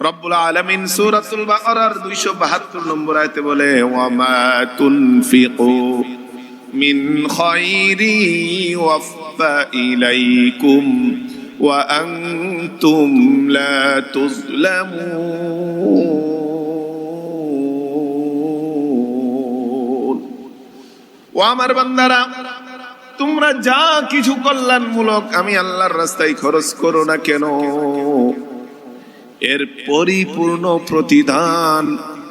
রব্বুল আলামিন সূরাতুল বাকারার 272 নম্বর আয়াতে বলে, ওয়ামা তুনফিকু মিন খায়রি ওয়াফা ইলাইকুম ওয়া আনতুম লা তুযলামুন। ও আমার বান্দারা, তোমরা যা কিছু কল্যাণমূলক আমি আল্লাহর রাস্তায় খরচ করো না কেন, এর পরিপূর্ণ প্রতিদান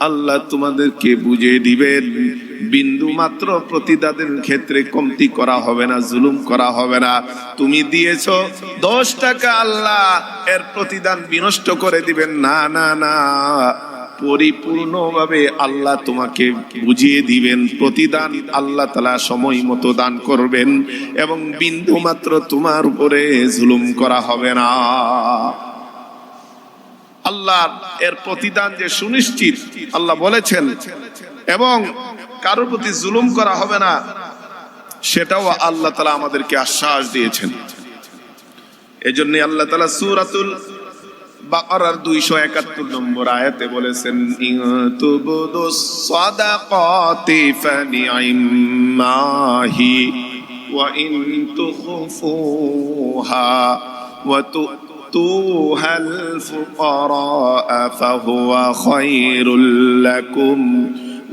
আল্লাহ তোমাদেরকে বুঝিয়ে দিবেন। বিন্দু মাত্র প্রতিদানের ক্ষেত্রে কমতি করা হবে না, জুলুম করা হবে না। তুমি দিয়েছো 10 টাকা, আল্লাহ এর প্রতিদান বিনষ্ট করে দিবেন না, না না, পরিপূর্ণভাবে আল্লাহ তোমাকে বুঝিয়ে দিবেন। প্রতিদান আল্লাহ তাআলা সময় মতো দান করবেন এবং বিন্দু মাত্র তোমার উপরে জুলুম করা হবে না। আল্লাহ এর প্রতিদান যে সুনিশ্চিত আল্লাহ বলেছেন, এবং কারোর প্রতি জুলুম করা হবে না সেটাও আল্লাহ তাআলা আমাদেরকে আশ্বাস দিয়েছেন। এজন্য আল্লাহ তাআলা সূরাতুল বাকারার 271 নম্বর আয়াতে বলেছেন, ইনতুবদুস সাদাকাতি ফানি'মাহি ওয়া ইন তুখফুহা ওয়া তু'তুহাল ফুকারা ফাহুয়া খায়রুল লাকুম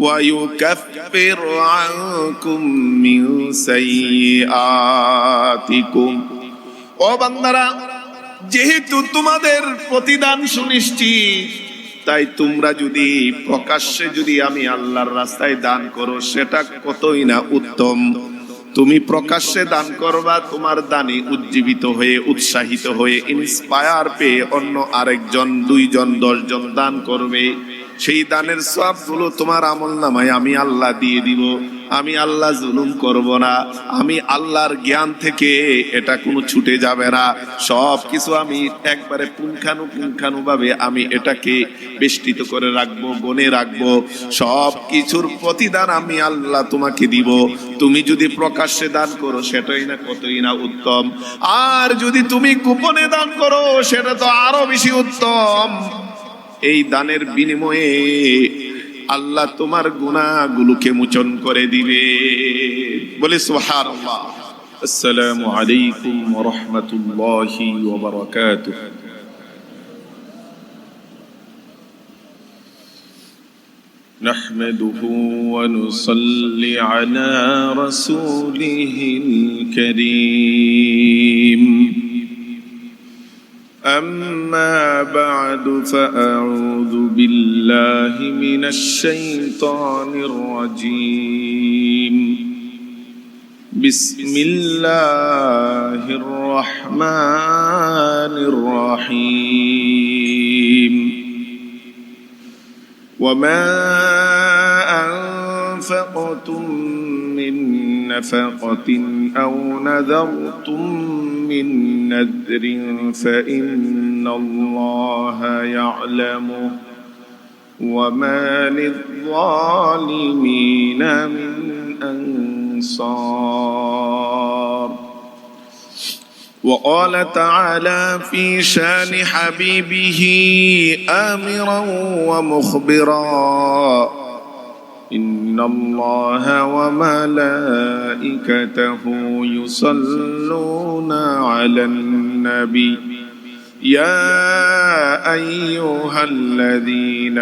ওয়া ইউকাফির আনকুম মিন সাইয়্যাতিকুম। ও বান্দারা, যেহেতু তোমাদের প্রতিদান সুনিশ্চিত, তাই তোমরা যদি প্রকাশ্যে যদি আমি আল্লাহর রাস্তায় দান করো সেটা কতই না উত্তম। তুমি প্রকাশ্যে দান করবা, তোমার দানে উজ্জীবিত হয়ে উৎসাহিত হয়ে ইন্সপায়ার পেয়ে অন্য আরেকজন, 2 জন, 10 জন দান করবে। সেই দানের সওয়াবগুলো তোমার আমলনামায় আমি আল্লাহ দিয়ে দিব। আমি আল্লাহ জুলুম করব না, আমি আল্লাহর জ্ঞান থেকে এটা কোনো ছুটে যাবে না। সব কিছু আমি একবারে পুঙ্খানুপুঙ্খানুভাবে আমি এটাকে বেষ্টিত করে রাখবো, গনে রাখবো। সব কিছুর প্রতিদান আমি আল্লাহ তোমাকে দিব। তুমি যদি প্রকাশ্যে দান করো সেটাই না কতই না উত্তম, আর যদি তুমি গোপনে দান করো সেটা তো আরো বেশি উত্তম। এই দানের বিনিময়ে আল্লাহ তোমার গুনাহগুলোকে মোচন করে দিবে। বলে সুবহানাল্লাহ। আসসালামু আলাইকুম ওয়া রাহমাতুল্লাহি ওয়া বারাকাতুহু। নাহমাদুহু ওয়া নুসাল্লি আলা রাসূলিহিল কারীম। أما بعد فأعوذ بالله من الشيطان الرجيم. بسم الله الرحمن الرحيم. وما أنفقتم من نفقة أو نذرتم من نذر فإن الله يعلمه وما للظالمين من أنصار. وقال تعالى في شان حبيبه آمرا ومخبرا: إن الله وملائكته يصلون على النبي يا أيها الذين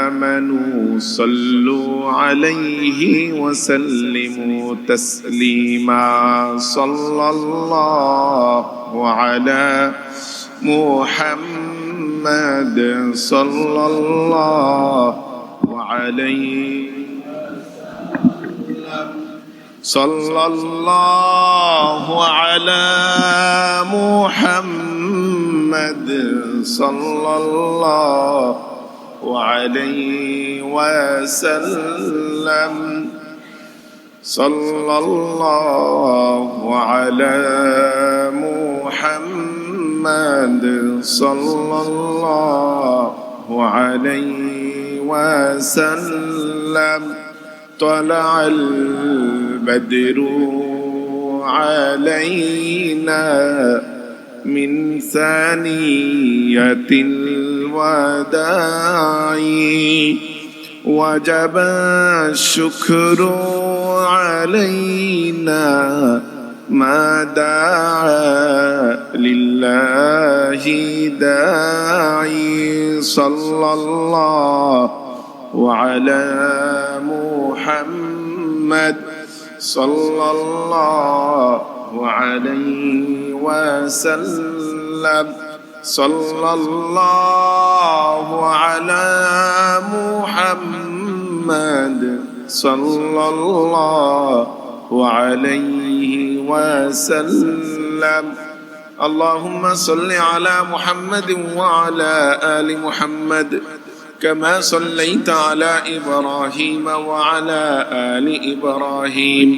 آمنوا صلوا عليه وسلموا تسليما. صلى الله على محمد صلى الله عليه صلى الله على محمد صلى الله عليه وسلم. صلى الله على محمد صلى الله عليه وسلم. طلع البدر علينا من ثانية وداعي وجب الشكر علينا ما دعا لله داعي صلى الله على محمد صلى الله عليه وسلم صلى الله على محمد صلى الله عليه وسلم اللهم صل على محمد وعلى آل محمد كما صليت على إبراهيم وعلى آل إبراهيم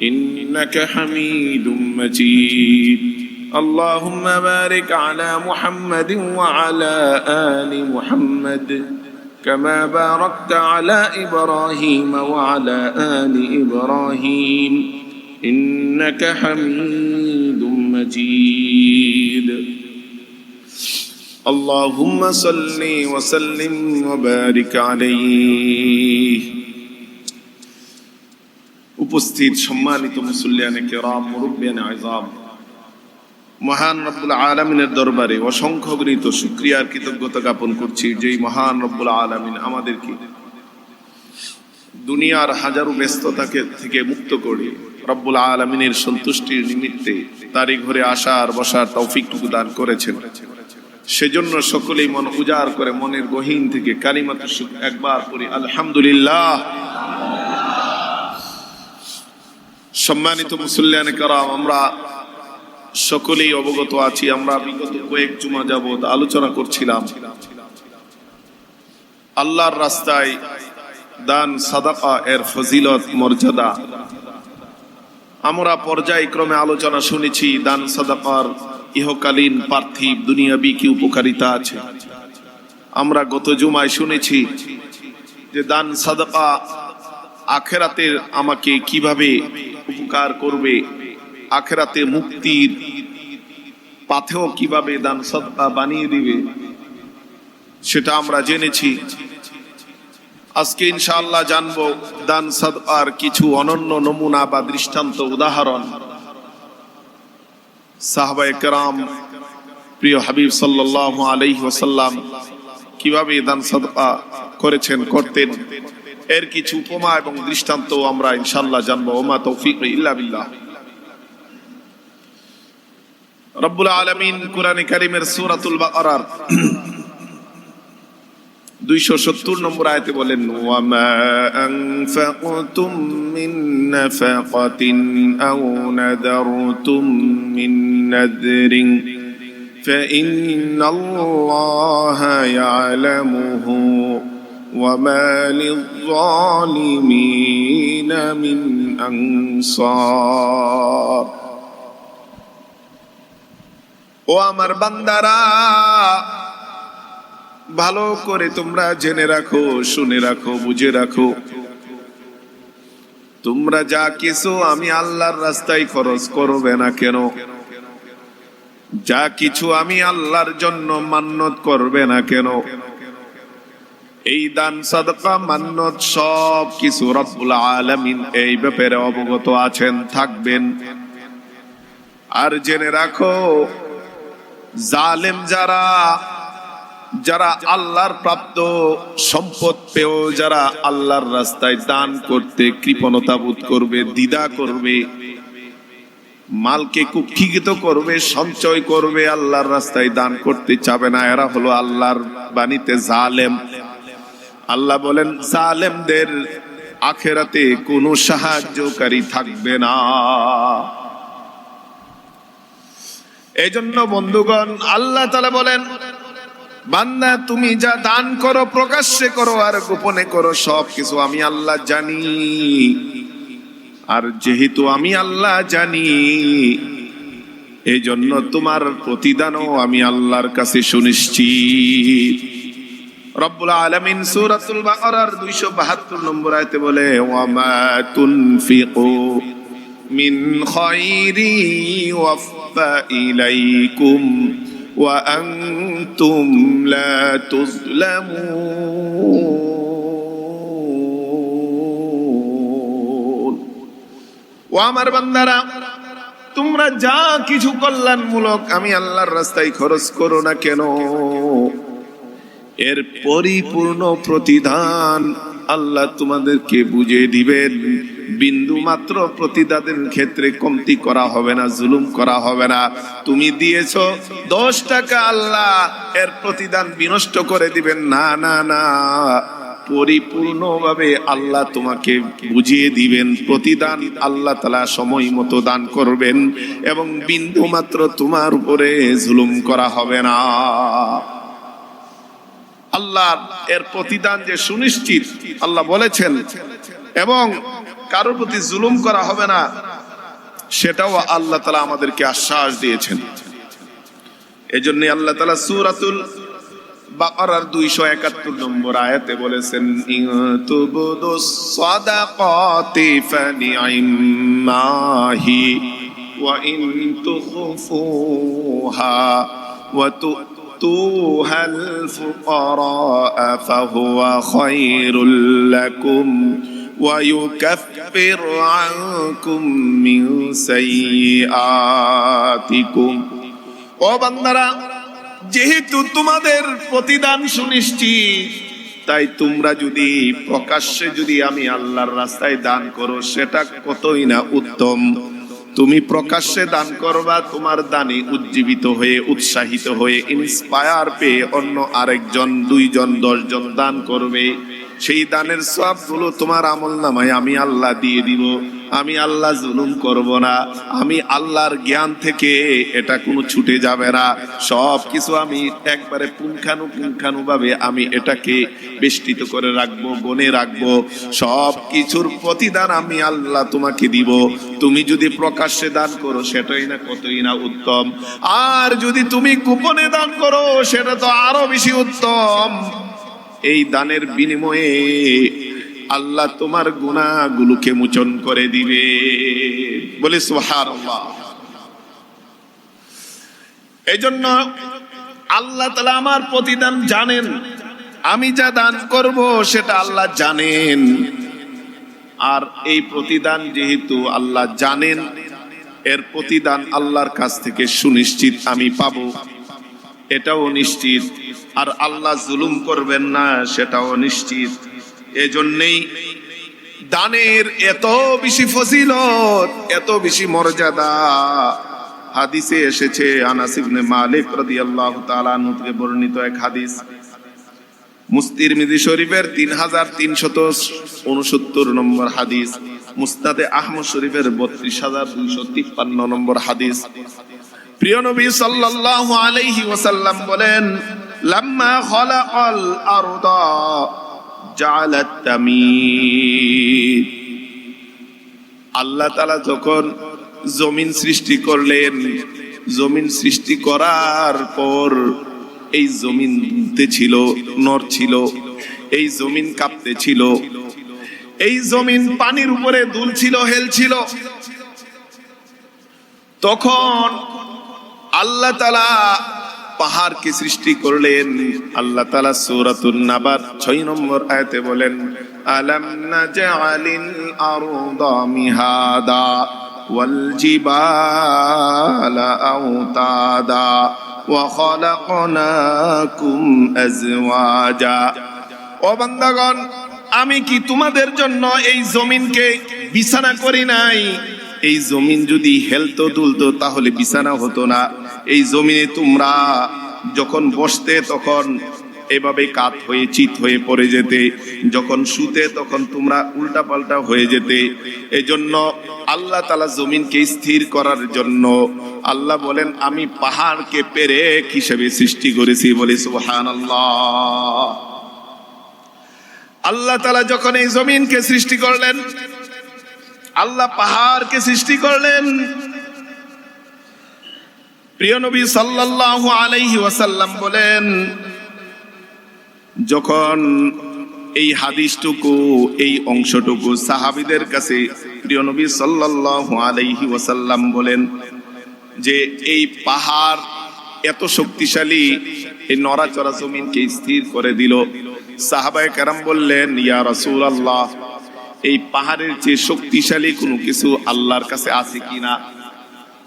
إنك حميد مجيد اللهم بارك على محمد وعلى آل محمد كما باركت على إبراهيم وعلى آل إبراهيم إنك حميد مجيد اللهم صل وسلم وبارك عليه উপস্থিত সম্মানিত মুসল্লিয়ানে কেরাম মুরব্বিয়ানে আযম মহান রব্বুল আলামিনের দরবারে অসংখ্য গণিত শুকরিয়া আর কৃতজ্ঞতা জ্ঞাপন করছি যেই মহান রব্বুল আলামিন আমাদেরকে দুনিয়ার হাজারো ব্যস্ততাকে থেকে মুক্ত করে রব্বুল আলামিনের সন্তুষ্টির নিমিত্তে তারই ঘরে আসার বসার তৌফিকটুকু দান করেছেন সেজন্য সকলেই মন উজাড় করে মনের গহীন থেকে কালিমাতুশ শুকর একবার পড়ি আলহামদুলিল্লাহ। সম্মানিত মুসল্লিয়ানে কেরাম আমরা সকলেই অবগত আছি আমরা বিগত কয়েক জুমা যাবত আলোচনা করছিলাম আল্লাহর রাস্তায় দান সাদাকা এর ফজিলত মর্যাদা। আমরা পর্যায়ক্রমে আলোচনা শুনেছি দান সাদাকার ইহকালীন পার্থিব দুনিয়াবি কি উপকারিতা আছে। আমরা গত জুমায় শুনেছি যে দান সাদাকা আখিরাতের আমাকে কিভাবে উপকার করবে, আখিরাতে মুক্তির পাথেও কিভাবে দান সাদকা বানিয়ে দিবে সেটা আমরা জেনেছি। আজকে ইনশাআল্লাহ জানবো দান সাদকার কিছু অনন্য নমুনা বা দৃষ্টান্ত উদাহরণ। সাহাবায়ে কেরাম প্রিয় হাবিব সাল্লাল্লাহু আলাইহি ওয়াসাল্লাম কিভাবে দান সাদকা করেছেন করতেন এর কিছু উপমা এবং দৃষ্টান্ত আমরা ইনশাআল্লাহ জানবো। ওমা তৌফিক ইল্লা বিল্লাহ। রব্বুল আলামিন কোরআনে কারীমের সূরাতুল বাকারার 270 নম্বর আয়াতে বলেন ওয়ামা আনফাকতুম মিন নাফাকাতিন আও নাদারতুম মিন নাযরিন ফাইন্নাল্লাহা ইয়ালামুহু ওয়ামা লিয-যালিমিনা মিন আনসার। ও আমার বান্দারা ভালো করে তোমরা জেনে রাখো, শুনে রাখো, বুঝে রাখো, তোমরা যা কিছু আমি আল্লাহর রাস্তায় খরচ করবে না কেন, যা কিছু আমি আল্লাহর জন্য মান্নত করবে না কেন, এই দান সাদকা মান্নত সব কিছু রব্বুল আলামিন এই ব্যাপারে অবগত আছেন, থাকবেন। আর জেনে রাখো জালেম যারা আল্লাহর প্রাপ্ত সম্পদ পেও যারা আল্লাহর রাস্তায় দান করতে কৃপণতা বোধ করবে, দ্বিধা করবে, মালকে কুক্ষিগত করবে, সঞ্চয় করবে, আল্লাহর রাস্তায় দান করতে চাবে না, এরা হলো আল্লাহর বাণীতে জালেম। আল্লাহ বলেন জালেমদের আখিরাতে কোনো সাহায্যকারী থাকবে না। এজন্য বন্ধুগণ আল্লাহ তাআলা বলেন বান্দা তুমি যা দান করো প্রকাশ্যে করো আর গোপনে করো সব কিছু আমি আল্লাহ জানি। আর যেহেতু আমি আল্লাহ জানি এই জন্য তোমার প্রতিদানও আমি আল্লাহর কাছে সুনিশ্চিত। রব্বুল আলামিন সূরাতুল বাকারার 272 নম্বর আয়াতে বলে ওয়ামা তুনফিকু মিন খায়রি ওয়াফা ইলাইকুম وأنتم لا تظلمون ও আমার বান্দারা তোমরা যা কিছু কল্যাণমূলক আমি আল্লাহর রাস্তায় খরচ করো না কেন এর পরিপূর্ণ প্রতিদান আল্লাহ তোমাদেরকে বুঝিয়ে দিবেন বিন্দু মাত্র প্রতিদানের ক্ষেত্রে কমতি করা হবে না জুলুম করা হবে না তুমি দিয়েছো 10 টাকা আল্লাহ এর প্রতিদান বিনষ্ট করে দিবেন না না না পরিপূর্ণভাবে আল্লাহ তোমাকে বুঝিয়ে দিবেন প্রতিদান আল্লাহ তাআলা সময় মতো দান করবেন এবং বিন্দু মাত্র তোমার উপরে জুলুম করা হবে না আল্লাহ এর প্রতিদান যে সুনিশ্চিত আল্লাহ বলেছেন এবং কারোর প্রতি জুলুম করা হবে না সেটাও আল্লাহ তাআলা আমাদেরকে আশ্বাস দিয়েছেন এজন্য আল্লাহ তাআলা সূরাতুল বাকারার 271 নম্বর আয়াতে বলেছেন ইনতুবুদুস সাদাকাতি ফানি'মাহি ওয়া ইন তুখফুহা ওয়া তু'তুহাল ফুকারা ফাহুয়া খায়রুল লাকুম ওয়া ইউকাফির আনকুম মিন সাইয়্যাতিকুম ও বান্দারা যেহেতু তোমাদের প্রতিদান সুনিশ্চিত তাই তোমরা যদি প্রকাশ্যে যদি আমি আল্লাহর রাস্তায় দান করো সেটা কতই না উত্তম তুমি প্রকাশ্যে দান করবা তোমার দানে উজ্জীবিত হয়ে উৎসাহিত হয়ে ইন্সপায়ার পেয়ে অন্য আরেকজন 2 জন 10 জন দান করবে সেই দানের সওয়াবগুলো তোমার আমলনামায় আমি আল্লাহ দিয়ে দিব আমি আল্লাহ জুলুম করব না আমি আল্লাহর জ্ঞান থেকে এটা কোনো ছুটে যাবে না সব কিছু আমি একবারে পুঙ্খানুপুঙ্খানুভাবে আমি এটাকে বেষ্টিত করে রাখবো গনে রাখবো সব কিছুর প্রতিদান আমি আল্লাহ তোমাকে দিব তুমি যদি প্রকাশ্যে দান করো সেটাই না কতই না উত্তম আর যদি তুমি গোপনে দান করো সেটা তো আরো বেশি উত্তম এই দানের বিনিময়ে আল্লাহ তোমার গুনাহগুলোকে মোচন করে দিবে বলে সুবহানাল্লাহ এইজন্য আল্লাহ তাআলা আমার প্রতিদান জানেন আমি যা দান করব সেটা আল্লাহ জানেন আর এই প্রতিদান যেহেতু আল্লাহ জানেন এর প্রতিদান আল্লাহর কাছ থেকে সুনিশ্চিত আমি পাবো এটাও নিশ্চিত আর আল্লাহ জুলুম করবেন না সেটাও নিশ্চিত এজন্যই দানের এত বেশি ফজিলত এত বেশি মর্যাদা হাদিসে এসেছে আনাস ইবনে মালিক রাদিয়াল্লাহু তাআলা আনহু থেকে বর্ণিত এক হাদিস মুস্তিরমিজি শরীফের 3369 নম্বর হাদিস মুসনাদে আহমদ শরীফের 32253 নম্বর হাদিস প্রিয় নবী সাল্লাল্লাহু আলাইহি ওয়াসাল্লাম বলেন লাম্মা খালাকাল আরদা জাআলাত তামিদ আল্লাহ তাআলা যখন জমিন সৃষ্টি করলেন জমিন সৃষ্টি করার পর এই জমিন দুলতে ছিল নড়ছিল এই জমিন কাঁপতে ছিল এই জমিন পানির উপরে দুলছিল হেলছিল তখন আল্লাহ তাআলা পাহাড়কে সৃষ্টি করলেন আল্লাহ তাআলা সূরাতুন নাবার 6 নম্বর আয়াতে বলেন আলাম নাজআলিল আরদা মিহাদা ওয়াল জিবালা আওতাদা ওয়া খালাকনাকুম আজওয়াজা ও বান্দাগণ আমি কি তোমাদের জন্য এই জমিনকে বিছানা করি নাই এই জমিন যদি হেলতো দুলতো তাহলে বিছানা হতো না এই জমিনে তোমরা যখন বসতে তখন এভাবে কাত হয়ে চিত হয়ে পড়ে যেতে যখন শুতে তখন তোমরা উল্টা পাল্টা হয়ে যেতে এজন্য আল্লাহ তাআলা জমিনকে স্থির করার জন্য আল্লাহ বলেন আমি পাহাড়কে পেরেক হিসেবে সৃষ্টি করেছি বলি সুবহানাল্লাহ আল্লাহ তাআলা যখন এই জমিনকে সৃষ্টি করলেন আল্লাহ পাহাড়কে সৃষ্টি করলেন প্রিয় নবী সাল্লাল্লাহু আলাইহি ওয়াসাল্লাম বলেন যখন এই হাদিসটুকু এই অংশটুকু সাহাবীদের কাছে প্রিয় নবী সাল্লাল্লাহু আলাইহি ওয়াসাল্লাম বলেন যে এই পাহাড় এত শক্তিশালী এই নড়াচড়া জমিনকে স্থির করে দিল। সাহাবায়ে কেরাম বললেন, ইয়া রাসূলুল্লাহ, এই পাহাড়ের চেয়ে শক্তিশালী কোনো কিছু আল্লাহর কাছে আছে কিনা?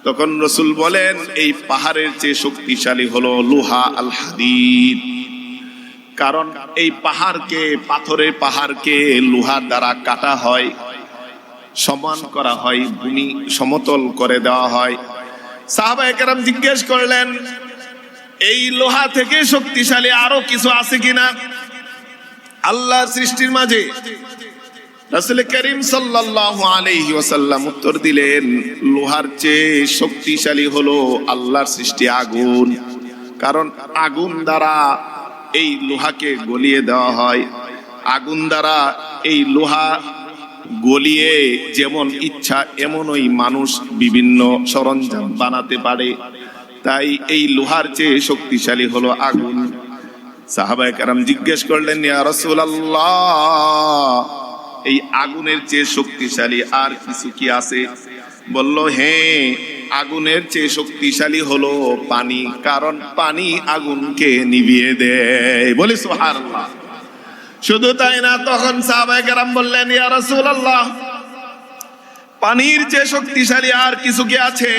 তখন রাসূল বলেন, এই পাহাড়ের চেয়ে শক্তিশালী হলো লোহা আল হাদিদ। কারণ এই পাহাড়কে, পাথরের পাহাড়কে লোহার দ্বারা কাটা হয়, সমান করা হয়, ভূমি সমতল করে দেওয়া হয়। সাহাবায়ে কেরাম জিজ্ঞেস করলেন, এই লোহা থেকে শক্তিশালী আরো কিছু আছে কিনা আল্লাহ সৃষ্টির মাঝে? রাসূল করিম সাল্লাল্লাহু আলাইহি ওয়াসাল্লাম উত্তর দিলেন, লোহার চেয়ে শক্তিশালী হলো আল্লাহর সৃষ্টি আগুন। কারণ আগুন দ্বারা এই লোহাকে গলিয়ে দেওয়া হয়। আগুন দ্বারা এই লোহা গলিয়ে যেমন ইচ্ছা এমনই মানুষ বিভিন্ন সরঞ্জাম বানাতে পারে। তাই এই লোহার চেয়ে শক্তিশালী হলো আগুন। সাহাবায়ে কেরাম জিজ্ঞেস করলেন, ইয়া রাসূলুল্লাহ, এই আগুনের চেয়ে শক্তিশালী আর কিছু কি আছে? বলল, হ্যাঁ, আগুনের চেয়ে শক্তিশালী হলো পানি। কারণ পানি আগুনকে নিভিয়ে দেয়। বলি সুবহানাল্লাহ। শুধু তাই না, তখন সাহাবায়ে কেরাম বললেন, ইয়া রাসূলুল্লাহ, পানির চেয়ে শক্তিশালী আর কিছু কি আছে?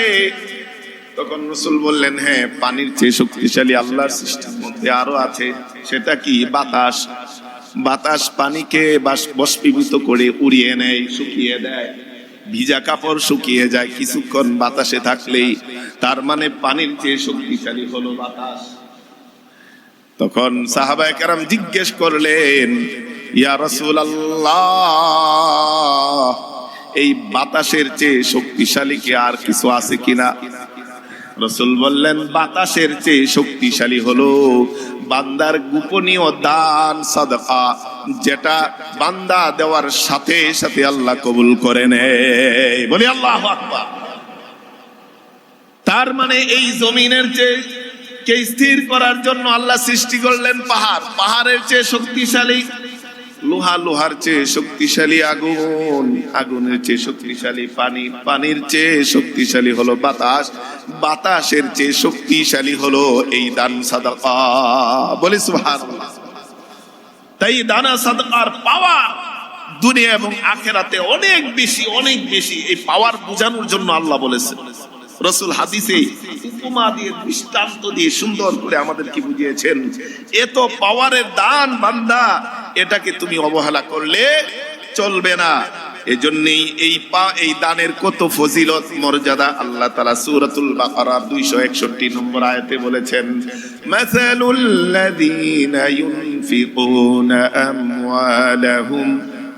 তখন রাসূল বললেন, হ্যাঁ, পানির চেয়ে শক্তিশালী আল্লাহর সৃষ্টির মধ্যে আরো আছে। সেটা কি? বাতাস। বাতাস পানিকে বাষ্পীভূত করে উড়িয়ে নেয়, শুকিয়ে দেয়। ভিজা কাপড় শুকিয়ে যায় কিছুক্ষণ বাতাসে থাকলেই। তার মানে পানির চেয়ে শক্তিশালী হলো বাতাস। তখন সাহাবায়ে কেরাম জিজ্ঞেস করলেন, ইয়া রাসূলুল্লাহ, এই বাতাসের চেয়ে শক্তিশালী কি আর কিছু আছে কিনা? রাসূল বললেন, বাতাসের চেয়ে শক্তিশালী হলো বান্দার গোপনীয় দান সাদকা, যেটা বান্দা দেওয়ার সাথে সাথে আল্লাহ কবুল করে নেয়। বলি আল্লাহু আকবার। তার মানে এই জমিনের চেয়ে কে স্থির করার জন্য আল্লাহ সৃষ্টি করলেন পাহাড়। পাহাড়ের চেয়ে শক্তিশালী লোহা, লোহার চেয়ে শক্তিশালী আগুন, আগুনের চেয়ে শক্তিশালী পানি, পানির চেয়ে শক্তিশালী হলো বাতাস, বাতাসের চেয়ে শক্তিশালী হলো এই দান সাদাকা। বলি সুবহানাল্লাহ। তাই দানা সাদাকার পাওয়ার দুনিয়া এবং আখিরাতে অনেক বেশি, অনেক বেশি। এই পাওয়ার বোঝানোর জন্য আল্লাহ বলেছেন। রাসূল হাদিসে উপমা দিয়ে, দৃষ্টান্ত দিয়ে সুন্দর করে আমাদেরকে বুঝিয়েছেন, এত পাওয়ারের দান বান্দা, এটাকে তুমি অবহেলা করলে চলবে না। এজন্যই এই দানের কত ফজিলত মর্যাদা আল্লাহ তাআলা সূরাতুল বাকারার 261 নম্বর আয়াতে বলেছেন, মাসালুল লাযীনা ইউনফিকুনা আমওয়ালাহুম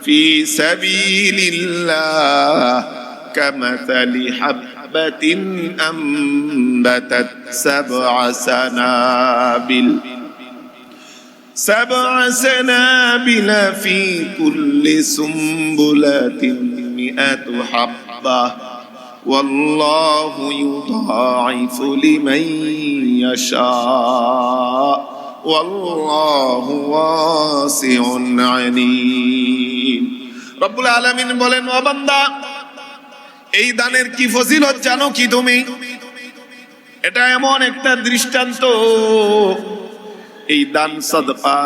ফি সাবিলিল্লাহ কামাসালি হাববাতিন আমবাতাত سبع سنابل في كل سنبلة 100 حبة والله يضاعف لمن يشاء والله واسع عليم। রব্বুল আলামিন বলেন, ও বান্দা, এই দানের কি ফজিলত জানো কি তুমি? এটা এমন একটা দৃষ্টান্ত। এই দান সাদকা,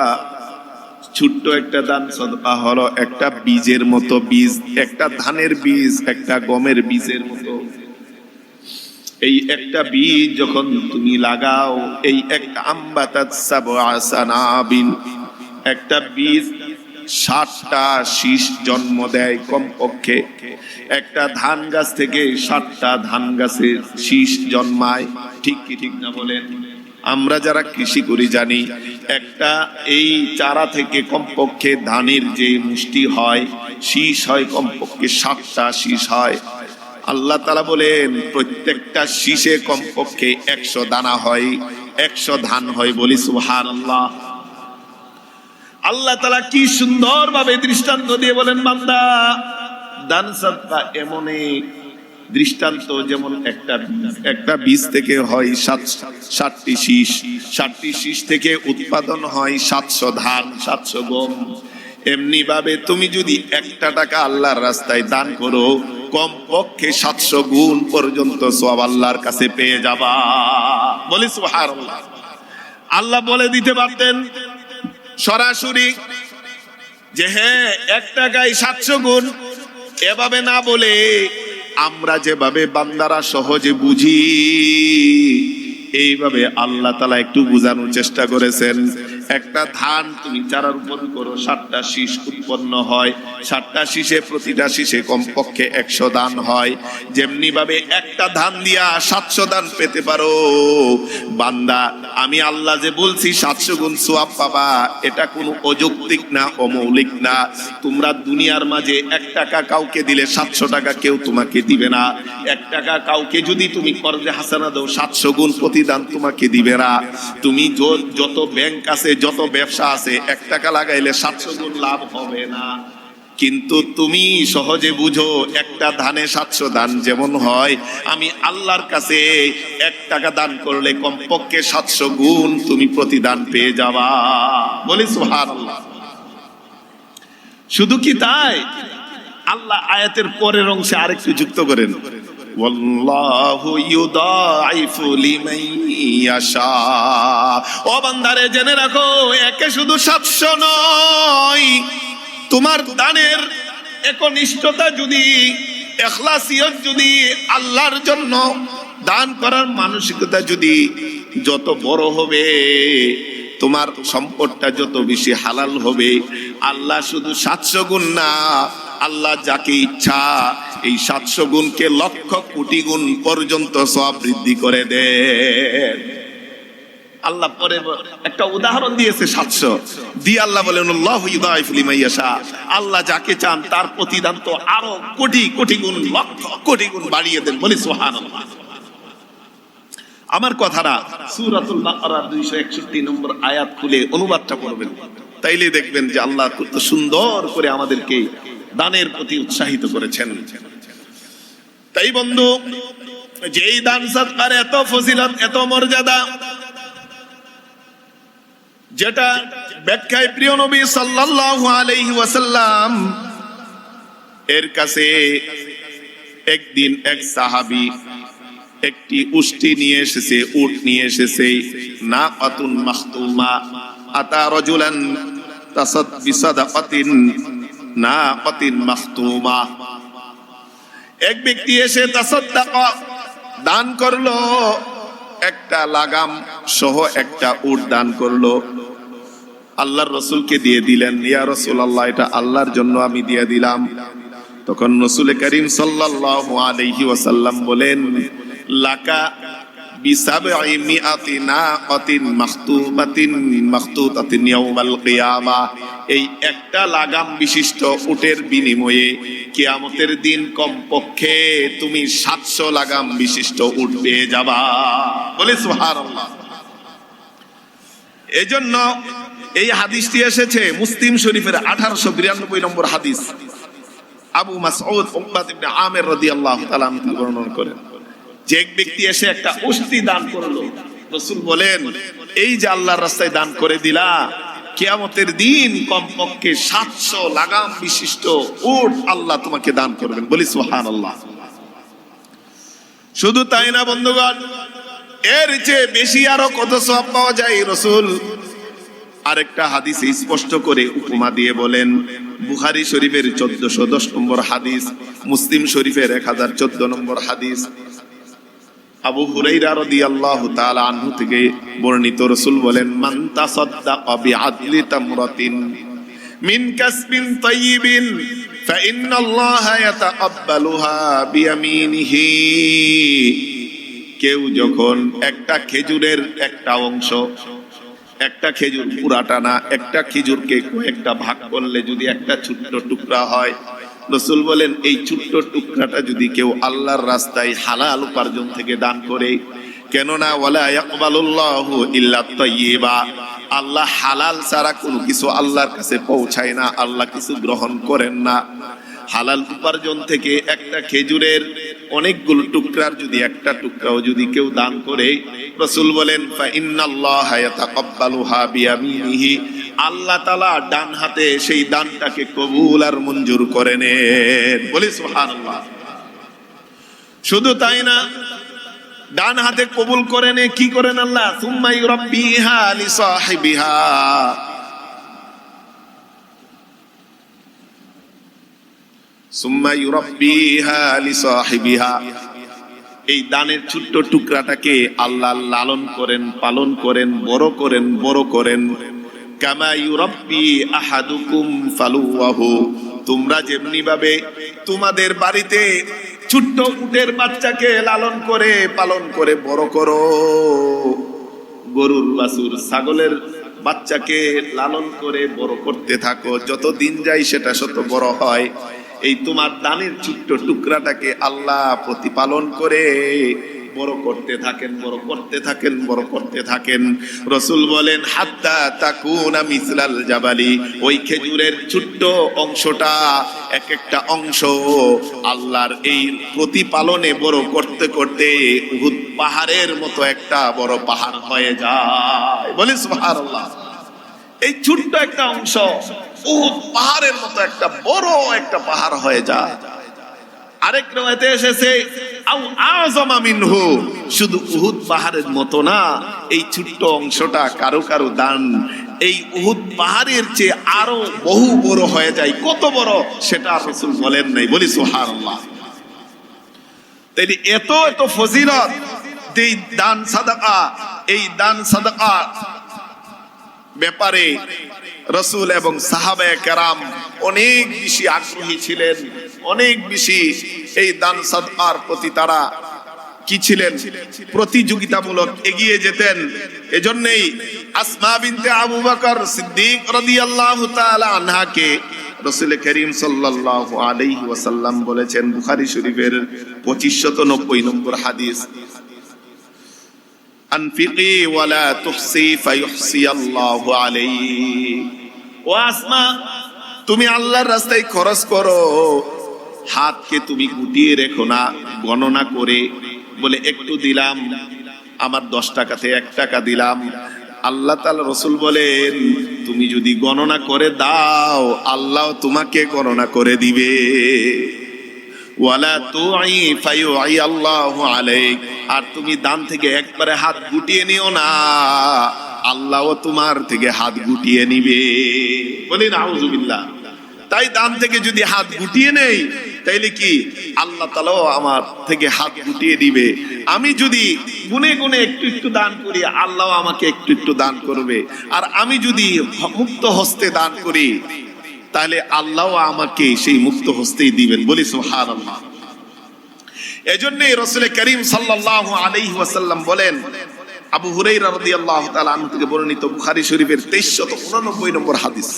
ছোট্ট একটা দান সাদকা হলো একটা বীজের মতো। বীজ, একটা ধানের বীজ, একটা গমের বীজের মতো। এই একটা বীজ যখন তুমি লাগাও, এই একটা আমবাতাত সাবআ সানাবিল, একটা বীজ 60টা শীষ জন্ম দেয় কমপক্ষে। একটা ধান গাছ থেকে 60টা ধান গাছের শীষ জন্মায়। ঠিক কি ঠিক না বলেন? আমরা যারা কৃষি করি জানি, একটা এই চারা থেকে কমপক্ষে ধানের যে মুষ্টি হয়, শীষ হয় কমপক্ষে 60টা শীষ হয়। আল্লাহ তাআলা বলেন, প্রত্যেকটা শীষে কমপক্ষে 100 দানা হয়, 100 ধান হয়। বলি সুবহানাল্লাহ। আল্লাহ তাআলা কি সুন্দর ভাবে দৃষ্টান্ত দিয়ে বলেন, বান্দা, দান সাদকা এমন দৃষ্টান্ত যেমন একটা বীজ থেকে হয় 60টি শীষ, 60টি শীষ থেকে উৎপাদন হয় 700 ধান, 700 গম। এমনি ভাবে তুমি যদি 1 টাকা আল্লাহর রাস্তায় দান করো, কমপক্ষে 700 গুণ পর্যন্ত সওয়াব আল্লাহর কাছে পেয়ে যাবা। বলি সুবহানাল্লাহ। আল্লাহ বলে দিতে পারতেন সরাসরি যে হ্যাঁ 1 টাকায় 700 গুণ, এভাবে না বলে আমরা যেভাবে বান্দারা সহজে বুঝি এইভাবে আল্লাহ তাআলা একটু বোঝানোর চেষ্টা করেছেন। একটা ধান তুমি চারার উপর করো, 7টা শীষ উৎপন্ন হয়, 7টা শীষে প্রতিটা শীষে কমপক্ষে 100 দান হয়। যেমনি ভাবে একটা ধান দিয়া 700 দান পেতে পারো। বান্দা, আমি আল্লাহ যে বলছি 700 গুণ সওয়াব পাবা, এটা কোনো অযৌক্তিক না, অমৌলিক না। তোমরা দুনিয়ার মাঝে 1 টাকা কাউকে দিলে 700 টাকা কেউ তোমাকে দিবে না। 1 টাকা কাউকে যদি তুমি কর্জে হাসানা দাও, 700 গুণ প্রতিদান তোমাকে দিবে না। তুমি যত ব্যাংক আছে, যত ব্যবসা আছে, 1 টাকা লাগাইলে 700 গুণ লাভ হবে না। কিন্তু তুমি সহজে বুঝো, একটা ধানে 700 দান যেমন হয়, আমি আল্লাহর কাছে 1 টাকা দান করলে কমপক্ষে 700 গুণ তুমি প্রতিদান পেয়ে যাবা। বলি সুবহানাল্লাহ। শুধু কি তাই, আল্লাহ আয়াতের পরের অংশে আরেকটু যুক্ত করেন, ওয়াল্লাহু ইউদাইফু লিমান ইয়াশা। ও বান্দারে জেনে রাখো, একে শুধু 700 নয়, তোমার দানের একনিষ্ঠতা যদি, ইখলাসিয়ত যদি, আল্লাহর জন্য দান করার মানসিকতা যদি যত বড় হবে, তোমার সম্পদটা যত বেশি হালাল হবে, আল্লাহ শুধু 700 গুণ না, আল্লাহ যাকে ইচ্ছা এই 700 গুণকে লক্ষ কোটি গুণ পর্যন্ত সওয়াব বৃদ্ধি করে দেন। আল্লাহ পরে একটা উদাহরণ দিয়েছে 700 দিয়ে, আল্লাহ বলেন আল্লাহু ইউদাইফু লিমান ইয়াশা। আল্লাহ যাকে চান তার প্রতিদান তো আরো কোটি কোটি গুণ, লক্ষ কোটি গুণ বাড়িয়ে দেন। বলি সুবহানাল্লাহ। আমার কথাটা সূরাতুল বাকারার 261 নম্বর আয়াত খুলে অনুবাদটা করবেন, তাইলে দেখবেন যে আল্লাহ কত সুন্দর করে আমাদেরকে দানের প্রতি উৎসাহিত করেছেন। তাই বন্ধু, যেই দান সদকার এত ফজিলত, এত মর্যাদা, যেটা ব্যাখ্যায় প্রিয় নবী সাল্লাল্লাহু আলাইহি ওয়াসাল্লাম এর কাছে একদিন এক সাহাবী একটি উষ্টি নিয়ে এসেছে, উট নিয়ে এসেছে, নাকাতুন মাখতুমা। আতা রাজুলান বিসাদাকাতিন নাকাতিন মাখতুমা। এক ব্যক্তি এসে তাসাদদাকা, দান করলো, একটা লাগাম সহ একটা উট দান করলো, আল্লাহর রাসূলকে দিয়ে দিলেন। ইয়া রাসূলুল্লাহ, এটা আল্লাহর জন্য আমি দিয়ে দিলাম। তখন রাসূল করিম সাল্লাল্লাহু আলাইহি ওয়াসাল্লাম বলেন, লাকা বিসাবঈ মিআতি নাকাতিন মাখতুবাতিন মাখতুতাতিন ইয়াউমাল কিয়ামাহ। এই একটা লাগাম বিশিষ্ট উটের বিনিময়ে কিয়ামতের দিন কমপক্ষে তুমি 700 লাগাম বিশিষ্ট উট পেয়ে যাবা। বলে সুবহানাল্লাহ। এজন্য এই হাদিসটি এসেছে মুসলিম শরীফের 1892 নম্বর হাদিস। আবু মাসউদ উকবাত ইবনে আমির রাদিয়াল্লাহু তাআলা বর্ণনা করেন যে এক ব্যক্তি এসে একটা উষ্টি দান করলো। রাসূল বলেন, এই যে আল্লাহর রাস্তায় দান করে দিলা, কিয়ামতের দিন কমপক্ষে 700 লাগাম বিশিষ্ট উট আল্লাহ তোমাকে দান করবেন। বলি সুবহানাল্লাহ। শুধু তাই না বন্ধুগণ, এর চেয়ে বেশি আরো কত সওয়াব পাওয়া যায়। রাসূল আরেকটা হাদিসে স্পষ্ট করে উপমা দিয়ে বলেন, বুখারী শরীফের 1410 নম্বর হাদিস, মুসলিম শরীফের 1014 নম্বর হাদিস, আবু হুরায়রা রাদিয়াল্লাহু তাআলা আনহু থেকে বর্ণিত। রাসূল বলেন, মান তাসাদদাকা বিআদলি তামরাতিন মিন কাসবিন তাইয়িবিন ফাইন্নাল্লাহা ইয়াতাকাব্বালুহা বিয়ামিনিহি। কেউ যখন একটা খেজুরের একটা অংশ, একটা খেজুর পুরাটা না, একটা খেজুরকে কয়েকটা ভাগ করলে যদি একটা ছোট্ট টুকরা হয়, রাসূল বলেন এই ছোট্ট টুকরাটা যদি কেউ আল্লাহর রাস্তায় হালাল উপার্জন থেকে দান করে, কেননা ওয়ালা ইয়াকবালুল্লাহু ইল্লা তাইয়্যিবা, আল্লাহ হালাল ছাড়া কোনো কিছু আল্লাহর কাছে পৌঁছায় না, আল্লাহ কিছু গ্রহণ করেন না। হালাল উপার্জন থেকে একটা খেজুরের অনেকগুলো টুকরার যদি একটা টুকরাও যদি কেউ দান করে, রাসূল বলেন ফা ইন্নাল্লাহা ইয়াতাকাব্বালুহা বিয়ামিনিহি, আল্লাহ তাআলা ডান হাতে সেই দানটাকে কবুল আর মঞ্জুর করে নেন। বলি সুবহানাল্লাহ। শুধু তাই না, ডান হাতে কবুল করে নে কি করেন আল্লাহ, সুম্মা ইউরাব্বিহা লিসাহিবিহা, সুম্মা ইউরাব্বিহা লিসাহিবিহা, এই দানের ছোট্ট টুকরাটাকে আল্লাহ লালন করেন, পালন করেন, বড় করেন। কামা ইউরাব্বি আহাদুকুম ফালুয়াহু, তোমরা যেমনি ভাবে তোমাদের বাড়িতে ছোট্ট উটের বাচ্চাকে লালন করে পালন করে বড় করো, গরুর বাছুর ছাগলের বাচ্চাকে লালন করে বড় করতে থাকো, যত দিন যায় সেটা শত বড় হয়, এই তোমার দানের ছোট্ট টুকরাটাকে আল্লাহ প্রতিপালন করে বড় করতে থাকেন, বড় করতে থাকেন, বড় করতে থাকেন। রাসূল বলেন হাত্তা তাকুনা মিসলাল জাবালি, ওই খেজুরের ছোট্ট অংশটা, এক একটা অংশ আল্লাহর এই প্রতিপালনে বড় করতে করতে উহুদ পাহাড়ের মতো একটা বড় পাহাড় হয়ে যায়। বলি সুবহানাল্লাহ। এই ছোট্ট একটা অংশ উহুদ পাহাড়ের মতো একটা বড় একটা পাহাড় হয়ে যায়। আরেক riwayate এসেছে আও আযমা মিনহু, শুধু উহুদ পাহাড়ের মতো না, এই ছোট্ট অংশটা কারো কারো দান এই উহুদ পাহাড়ের চেয়ে আরো বহু বড় হয়ে যায়। কত বড় সেটা রাসূল বলেন নাই। বলি সুবহানাল্লাহ। তাই এত এত ফজিলত এই দান সাদাকা, এই দান সাদাকা ব্যাপারে রাসূল এবং সাহাবায়ে কেরাম অনেক বেশি আগ্রহী ছিলেন, অনেক বেশি এই দান সাদকার প্রতি তারা কি ছিলেন, প্রতিযোগিতামূলক এগিয়ে যেতেন। এজন্যই আসমা বিনতে আবু বকর সিদ্দিক রাদিয়াল্লাহু তাআলা আনহাকে রাসূল করিম সাল্লাল্লাহু আলাইহি ওয়াসাল্লাম বলেছেন, বুখারী শরীফের 2590 নম্বর হাদিস, আনফিকি ওয়ালা তুহসি ফায়ুহসি আল্লাহু আলাইহি, ও আসমা তুমি আল্লাহর রাস্তায় খরচ করো, হাতকে তুমি গুটিয়ে রেখো না গণনা করে, বলে একটু দিলাম, আমার 10 টাকাতে 1 টাকা দিলাম। আল্লাহ তাআলা রাসূল বলেন তুমি যদি গণনা করে দাও আল্লাহ তোমাকে গণনা করে দিবে। ওয়ালা তুই ফায়ুই আল্লাহু আলাইক, আর তুমি দান থেকে একবারে হাত গুটিয়ে নিও না, আল্লাহও তোমার থেকে হাত গুটিয়ে নিবে। বলি নাউযুবিল্লাহ। তাই দান থেকে যদি হাত গুটিয়ে নেই তাইলে কি আল্লাহ তাআলাও আমার থেকে হাত গুটিয়ে দিবে। আমি যদি গুনে গুনে একটু একটু দান করি আল্লাহ আমাকে একটু একটু দান করবে, আর আমি যদি মুক্ত হস্তে দান করি তাহলে আল্লাহ আমাকে সেই মুক্ত হস্তেই দিবেন। বলি সুবহানাল্লাহ। এজন্যই রাসূল করিম সাল্লাল্লাহু আলাইহি ওয়াসাল্লাম বলেন, আবু হুরায়রা রাদিয়াল্লাহু তাআলা আনহু থেকে বর্ণিত বুখারী শরীফের 2389 নম্বর হাদিস,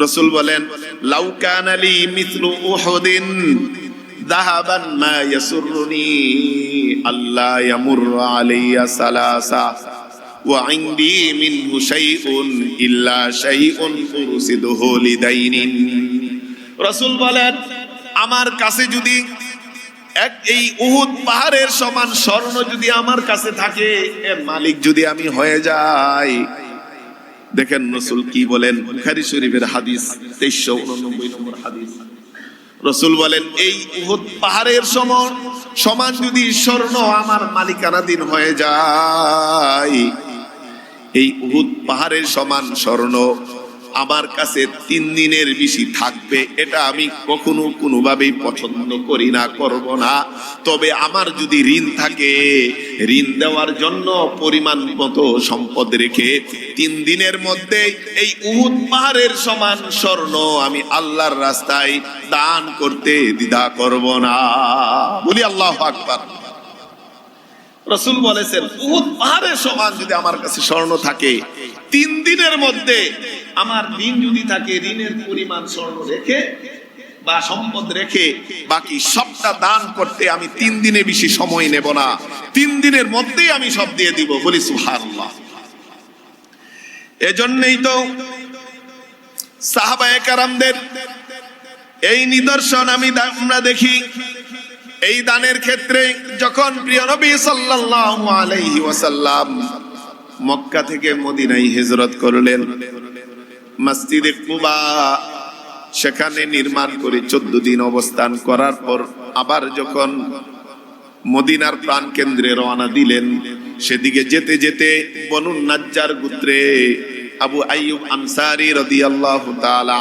রাসূল বলেন লাউ কানা লি মিসলু উহুদিন যাহাবান মা ইয়াসুরুনি আল্লা ইয়ামুরু আলাইয়া সালাসা ওয়া ইনদি মিনহু শাইউন ইল্লা শাইউন উরসিদুহু লিদাইনিন। রাসূল বলেন আমার কাছে যদি এই উহুদ পাহাড়ের সমান স্বর্ণ যদি আমার কাছে থাকে, এর মালিক যদি আমি হয়ে যাই। দেখেন রাসূল কি বলেন, বুখারী শরীফের হাদিস 2389 নম্বর হাদিস, রাসূল বলেন এই উহুদ পাহাড়ের সমান যদি স্বর্ণ আমার মালিকানাধীন হয়ে যায়, এই উহুদ পাহাড়ের সমান স্বর্ণ আমার কাছে 3 দিনের বেশি থাকবে, এটা আমি কখনো কোনোভাবেই পছন্দ করি না, করব না। তবে আমার যদি ঋণ থাকে, ঋণ দেওয়ার জন্য পরিমাণ মতো সম্পদ রেখে 3 দিনের মধ্যে এই উহুদ পাহাড়ের সমান স্বর্ণ আমি আল্লাহর রাস্তায় দান করতে দ্বিধা করব না। বলি আল্লাহু আকবার। রাসূল বলেছেন উহুদ পাহাড়ের সমান যদি আমার কাছে স্বর্ণ থাকে, 3 দিনের মধ্যে আমার ঋণ যদি থাকে, ঋণের পরিমাণ স্বর্ণ রেখে বা সম্পদ রেখে বাকি সবটা দান করতে আমি 3 দিনে বেশি সময় নেব না, 3 দিনের মধ্যেই আমি সব দিয়ে দিব। বলি সুবহানাল্লাহ। এজন্যই তো সাহাবায়ে কেরামদের এই নিদর্শন আমরা দেখি। এই দানের ক্ষেত্রে যখন প্রিয় নবী সাল্লাল্লাহু আলাইহি ওয়াসাল্লাম মক্কা থেকে মদিনায় হিজরত করলেন, মসজিদে কুবা সেখানে নির্মাণ করে 14 দিন অবস্থান করার পর আবার যখন মদিনার প্রাণ কেন্দ্রে রওনা দিলেন। সেদিকে যেতে যেতে বনু নাজ্জার গোত্রে আবু আইয়ুব আনসারী রাদিয়াল্লাহু তাআলা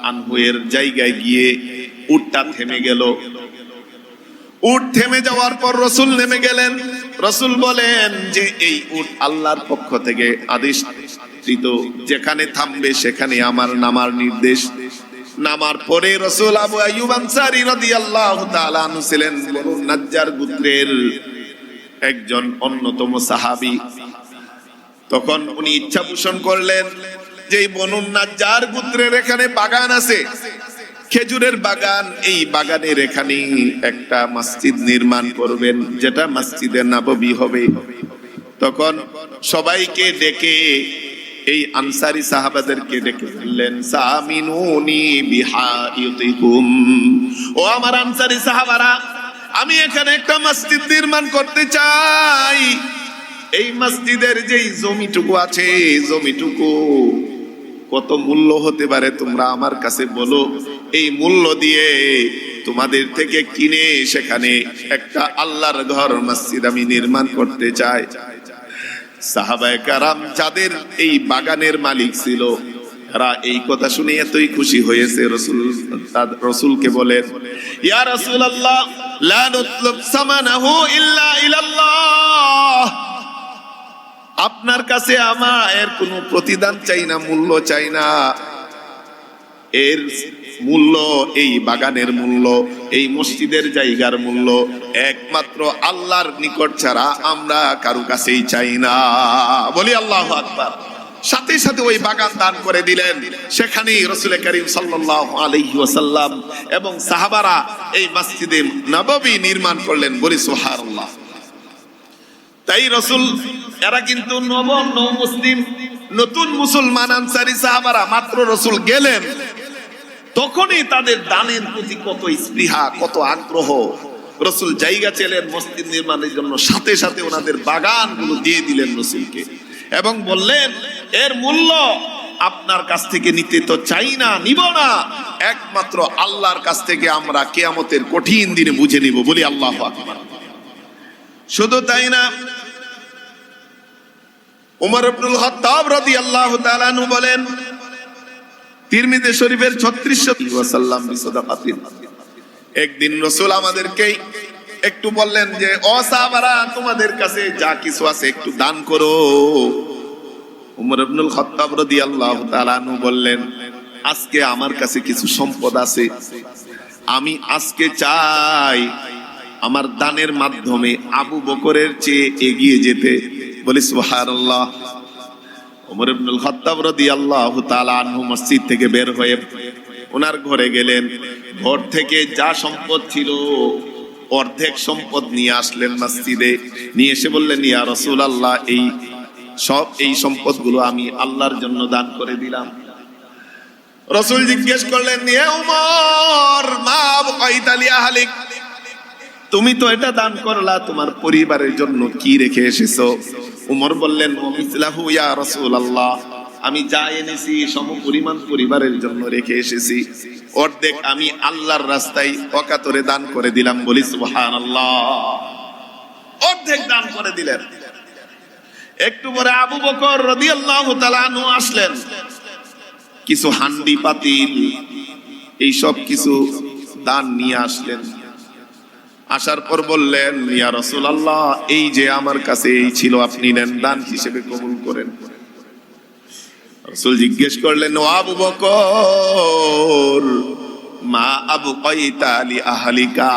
আনহু এর জায়গায় গিয়ে উটটা থেমে গেল। উট থেমে যাওয়ার পর রাসূল নেমে গেলেন। রাসূল বলেন যে এই উট আল্লাহর পক্ষ থেকে আদেশকৃত, যেখানে থামবে সেখানে আমার নামার নির্দেশ। নামার পরে রাসূল আবু আইয়ুব আনসারী রাদিয়াল্লাহু তাআলা আনহু ছিলেন বনু নাজ্জার গোত্রের একজন অন্যতম সাহাবী। তখন উনি ইচ্ছা পোষণ করলেন যে বনু নাজ্জার গোত্রের এখানে বাগান আছে, খেজুরের বাগান, এই বাগানের এখানে একটা মসজিদ নির্মাণ করবেন, যেটা মসজিদে নববী হবে। তখন সবাইকে ডেকে, এই আনসারী সাহাবাদেরকে ডেকে বললেন, সামিনুনি বিহাইতিকুম, ও আমার আনসারী সাহাবারা, আমি এখানে একটা মসজিদ নির্মাণ করতে চাই। এই মসজিদের যেই জমিটুকু আছে, জমিটুকু কত মূল্য হতে পারে তোমরা আমার কাছে বলো। এই মূল্য দিয়ে তোমাদের থেকে কিনে সেখানে একটা আল্লাহর ঘর, মসজিদ আমি নির্মাণ করতে চাই। সাহাবায়ে কেরাম যাদের এই বাগানের মালিক ছিল, তারা এই কথা শুনে এতই খুশি হয়েছে, রাসূলকে বলেন, ইয়া রাসূলুল্লাহ, লা নুতলুব সামানাহু ইল্লা ইলাল্লাহ, আপনার কাছে আমার কোনো প্রতিদান চাই না, মূল্য চাই না। এর মূল্য, এই বাগানের মূল্য, এই মসজিদের জায়গার মূল্য একমাত্র আল্লাহর নিকট ছাড়া আমরা কারো কাছেই চাই না। বলি আল্লাহু আকবার। সাথে সাথে ওই বাগান দান করে দিলেন। সেখানেই রাসূল করিম সাল্লাল্লাহু আলাইহি ওয়াসাল্লাম এবং সাহাবারা এই মসজিদে নববী নির্মাণ করলেন। বলি সুবহানাল্লাহ। তাই রাসূল, এরা কিন্তু মুসলিম, নতুন মুসলমান আনসারী সাহাবারা মাত্র রাসূল গেলেন, তখনই তাদের দানের প্রতি কত স্পৃহা, কত আগ্রহ। রাসূল জায়গা চাইলেন মসজিদ নির্মাণের জন্য, সাথে সাথে ওনাদের বাগানগুলো দিয়ে দিলেন রাসূলকে এবং বললেন, এর মূল্য আপনার কাছ থেকে নিতে তো চাই না, নিব না, একমাত্র আল্লাহর কাছ থেকে আমরা কিয়ামতের কঠিন দিনে বুঝে নিব। বলি আল্লাহু আকবার। শুধু তাই না, উমর ইবনুল খাত্তাব রাদিয়াল্লাহু তাআলা আনহু বলেন, তিরমিজি শরীফের 3600 ওয়াসাল্লাম বিসাদাকাতিন, একদিন রাসূল আমাদেরকে একটু বললেন যে, ও সাহাবারা, তোমাদের কাছে যা কিছু আছে একটু দান করো। উমর ইবনুল খাত্তাব রাদিয়াল্লাহু তাআলা আনহু বললেন, আজকে আমার কাছে কিছু সম্পদ আছে, আমি আজকে চাই আমার দানের মাধ্যমে আবু বকরের চেয়ে এগিয়ে যেতে। বলি সুবহানাল্লাহ। ওমর ইবনুল খাত্তাব রাদিয়াল্লাহু তাআলা আনহু মসজিদ থেকে বের হয়ে ওনার ঘরে গেলেন। ঘর থেকে যা সম্পদ ছিল অর্ধেক সম্পদ নিয়ে আসলেন মসজিদে। নিয়ে এসে বললেন, ইয়া রাসূলুল্লাহ, এই সম্পদগুলো আমি আল্লাহর জন্য দান করে দিলাম। রাসূল জিজ্ঞেস করলেন, ইয়া উমর, মা আবকাইতা লি আহলিক, তুমি তো এটা দান করলা, তোমার পরিবারের জন্য কি রেখে এসেছো? উমর বললেন, মিসলাহু ইয়া রাসূলুল্লাহ, আমি যা এনেছি সমপরিমাণ পরিবারের জন্য রেখে এসেছি, অর্ধেক আমি আল্লাহর রাস্তায় অকাতরে দান করে দিলাম। বলি সুবহানাল্লাহ। অর্ধেক দান করে দিলেন। একটু পরে আবু বকর রাদিয়াল্লাহু তাআলা আনহু আসলেন, কিছু হান্ডি পাতিল এই সব কিছু দান নিয়ে আসলেন। আসার পর বললেন, ইয়া রাসূলুল্লাহ, এই যে আমার কাছে এই ছিল, আপনি নেন, দান হিসেবে কবুল করেন। রাসূল জিজ্ঞেস করলেন, ও আবু বকর, মা আবকাইতা লি আহলিকা,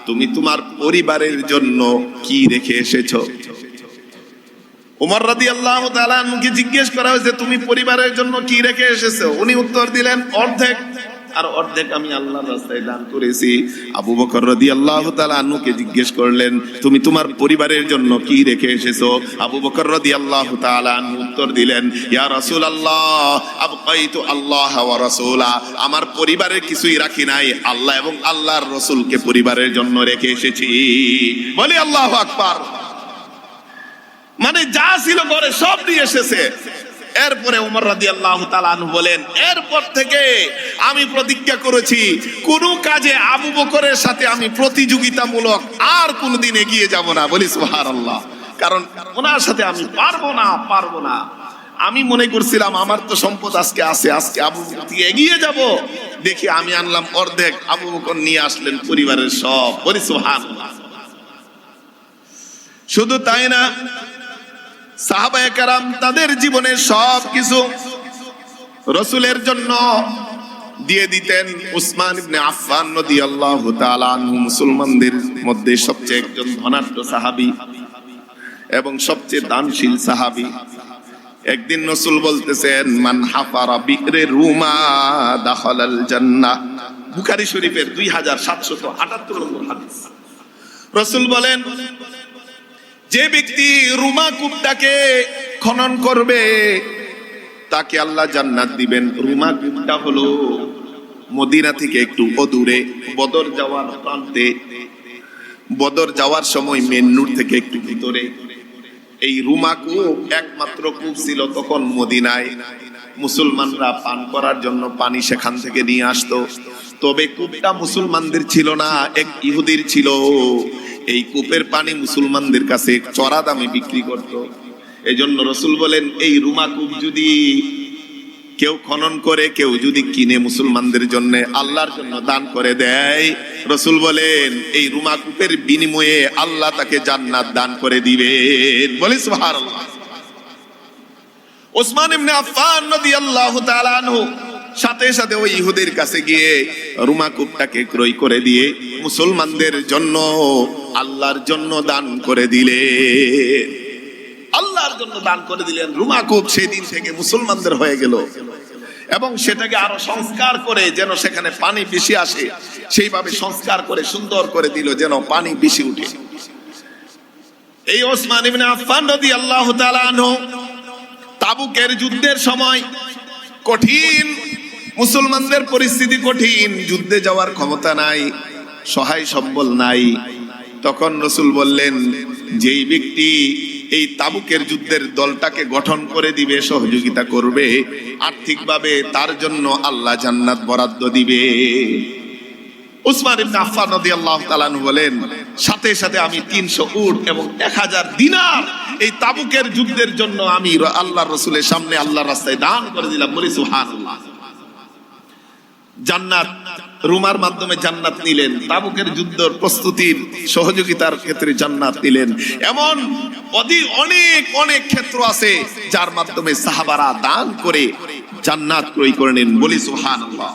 তুমি তোমার পরিবারের জন্য কি রেখে এসেছো? উমর রাদিয়াল্লাহু তাআলা আনহুকে জিজ্ঞেস করা হয়েছে, তুমি পরিবারের জন্য কি রেখে এসেছো? উনি উত্তর দিলেন, অর্ধেক, আর অর্ধেক আমি আল্লাহর রাস্তায় দান করেছি। আবু বকর রাদিয়াল্লাহু তাআলা আনহুকে জিজ্ঞেস করলেন, তুমি তোমার পরিবারের জন্য কি রেখে এসেছো? আবু বকর রাদিয়াল্লাহু তাআলা আনহু উত্তর দিলেন, ইয়া রাসূলুল্লাহ, আবকাইতু আল্লাহ ওয়া রাসূলা, আমার পরিবারের কিছুই রাখি নাই, আল্লাহ এবং আল্লাহর রাসূলকে পরিবারের জন্য রেখে এসেছি। বলি আল্লাহু আকবার। মানে যা ছিল ঘরে সব নিয়ে এসেছে। এরপরে ওমর রাদিয়াল্লাহু তাআলা আনহু বলেন, এরপর থেকে আমি প্রতিজ্ঞা করেছি কোন কাজে আবু বকরের সাথে আমি প্রতিযোগিতামূলক আর কোনদিন এগিয়ে যাব না। বলি সুবহানাল্লাহ। কারণ ওনার সাথে আমি পারবো না। আমি মনে করছিলাম আমার তো সম্পদ আজকে আছে, আজকে আবু বকর থেকে এগিয়ে যাব, দেখি আমি আনলাম অর্ধেক, আবু বকর নিয়ে আসলেন পরিবারের সব। বলি সুবহানাল্লাহ। শুধু তাই না, সাহাবায়ে কেরাম তাদের জীবনের সব কিছু রাসূলের জন্য দিয়ে দিতেন। উসমান ইবনে আফফান রাদিয়াল্লাহু তাআলা আনহু মুসলমানদের মধ্যে সবচেয়ে একজন ধনাঢ্য সাহাবী এবং সবচেয়ে দানশীল সাহাবী। একদিন রাসূল বলতেছেন, মান হাফারা বিরে রুমা দাখালাল জান্নাহ। বুখারী শরীফের 2778 নম্বর হাদিস। রাসূল বলেন, যে ব্যক্তি রুমা কূপটাকে খনন করবে তাকে আল্লাহ জান্নাত দিবেন। রুমা কূপটা হলো মদিনা থেকে একটু অদূরে, বদর যাওয়ার প্রান্তে, বদর যাওয়ার সময় মেন রোড থেকে একটু ভিতরে। এই রুমা কূপ একমাত্র কূপ ছিল তখন মদিনায়। মুসলমানরা পান করার জন্য পানি সেখান থেকে নিয়ে আসতো। তবে কূপটা মুসলমানদের ছিল না, এক ইহুদির ছিল। এই কূপের পানি মুসলমানদের কাছে চড়া দামে বিক্রি করত। এজন্য রাসূল বলেন, এই রুমা কূপ যদি কেউ খনন করে, কেউ যদি কিনে মুসলমানদের জন্য আল্লাহর জন্য দান করে দেয়, রাসূল বলেন এই রুমা কূপের বিনিময়ে আল্লাহ তাকে জান্নাত দান করে দিবেন। বলি সুবহানাল্লাহ। উসমান ইবনে আফফান রাদিয়াল্লাহু তাআলা আনহু সাথে সাথে ওই ইহুদির কাছে গিয়ে রুমা কূপটাকে ক্রয় করে দিয়ে মুসলমানদের জন্য আল্লাহর জন্য দান করে দিলেন। আল্লাহর জন্য দান করে দিলেন। রুমা কূপ সেই দিন থেকে মুসলমানদের হয়ে গেল এবং সেটাকে আরো সংস্কার করে যেন সেখানে পানি বেশি আসে, সেইভাবে সংস্কার করে সুন্দর করে দিল যেন পানি বেশি উঠে। এই ওসমান ইবনে আফফান রাদিয়াল্লাহু তাআলা আনহু তাবুকের যুদ্ধের সময় কঠিন, মুসলমানদের পরিস্থিতি কঠিন, যুদ্ধে যাওয়ার ক্ষমতা নাই, সহায় সম্বল নাই। তখন রাসূল বললেন, যেই ব্যক্তি এই তাবুকের যুদ্ধের দলটাকে গঠন করে দিবে, সহযোগিতা করবে আর্থিকভাবে, তার জন্য আল্লাহ জান্নাত বরাদ্দ দিবে। উসমান ইবনে আফফান রাদিয়াল্লাহু তাআলা আনহু বলেন, সাথে সাথে আমি 300 উট এবং 1000 দিনার এই তাবুকের যুদ্ধের জন্য আমি আল্লাহর রাসূলের সামনে আল্লাহর রাস্তায় দান করে দিলাম। বলি সুবহানাল্লাহ। জান্নাত, রুমার মাধ্যমে জান্নাত নিলেন, তাবুকের যুদ্ধের প্রস্তুতির সহযোগিতার ক্ষেত্রে জান্নাত নিলেন। এমন অনেক অনেক ক্ষেত্র আছে যার মাধ্যমে সাহাবারা দান করে জান্নাত ক্রয় করে নেন। বলি সুবহানাল্লাহ।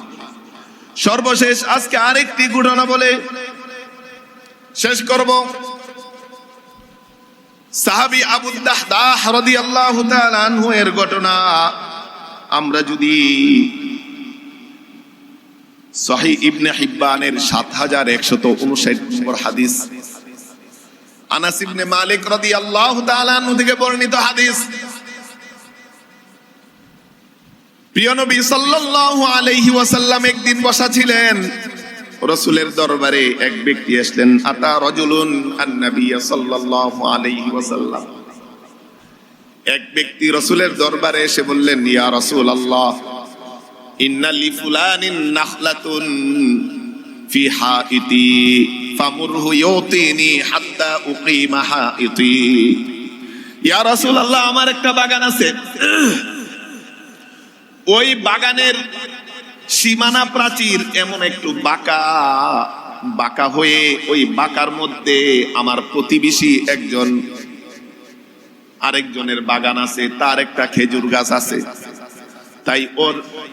সর্বশেষ আজকে আরেকটি ঘটনা বলে শেষ করব। সাহাবী আবু দাহদাহ রাদিয়াল্লাহু তাআলা আনহু এর ঘটনা আমরা যদি সহিহ ইবনে হিব্বানের 7159 নম্বর হাদিস, আনাস ইবনে মালিক রাদিয়াল্লাহু তাআলা আনহু থেকে বর্ণিত হাদিস, প্রিয় নবী সাল্লাল্লাহু আলাইহি ওয়াসাল্লাম একদিন বসা ছিলেন, রাসূলের দরবারে এক ব্যক্তি আসলেন। আতা রাজুলুন আন-নবী সাল্লাল্লাহু আলাইহি ওয়াসাল্লাম, এক ব্যক্তি রাসূলের দরবারে এসে বললেন, ইয়া রাসূলুল্লাহ, ইন্না লি ফুলানিন নাখলাতুন ফি হাইতি ফামুরহু ইউতিনি হাত্তা উকিমা হাইতি। ইয়া রাসূলুল্লাহ, আমার একটা বাগান আছে, ওই বাগানের সীমানা প্রাচীর এমন একটু বাঁকা হয়ে, ওই বাঁকার মধ্যে আমার প্রতিবেশী একজন আরেকজনের বাগান আছে, তার একটা খেজুর গাছ আছে। তাই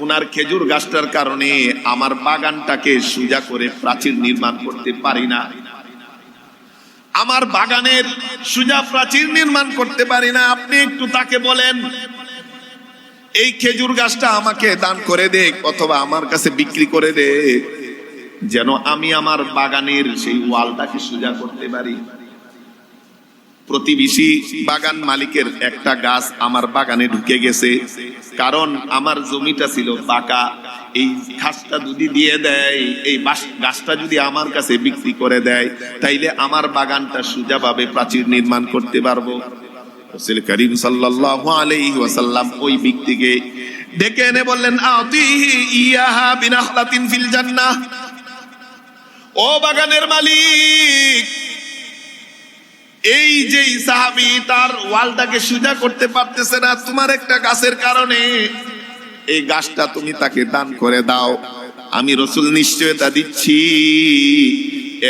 ওনার খেজুর গাছটার কারণে আমার বাগানটাকে সোজা করে প্রাচীর নির্মাণ করতে পারি না, আমার বাগানের সোজা প্রাচীর নির্মাণ করতে পারি না। আপনি একটু তাকে বলেন এই খেজুর গাছটা আমাকে দান করে দেখ, অথবা আমার কাছে বিক্রি করে দে, যেন আমি আমার বাগানের সেই ওয়ালটাকে সোজা করতে পারি। প্রতিবেশী বাগান মালিকের একটা গাছ আমার বাগানে ঢুকে গেছে, কারণ আমার জমিটা ছিল বাঁকা। এই ঘাসটা যদি দিয়ে দেয়, এই গাছটা যদি আমার কাছে বিক্রি করে দেয়, তাইলে আমার বাগানটা সোজাভাবে প্রাচীর নির্মাণ করতে পারবো। রাসূল করিম সাল্লাল্লাহু আলাইহি ওয়াসাল্লাম ওই ব্যক্তিকে ডেকে এনে বললেন, আতিহি ইয়াহা বিনাখলাতিন ফিল জান্নাহ। ও বাগানের মালিক, এই যে সাহাবী তার ওয়ালটাকে সোজা করতে পারতেছে না তোমার একটা গাছের কারণে, এই গাছটা তুমি তাকে দান করে দাও। আমি রাসূল নিশ্চয়তা দিচ্ছি,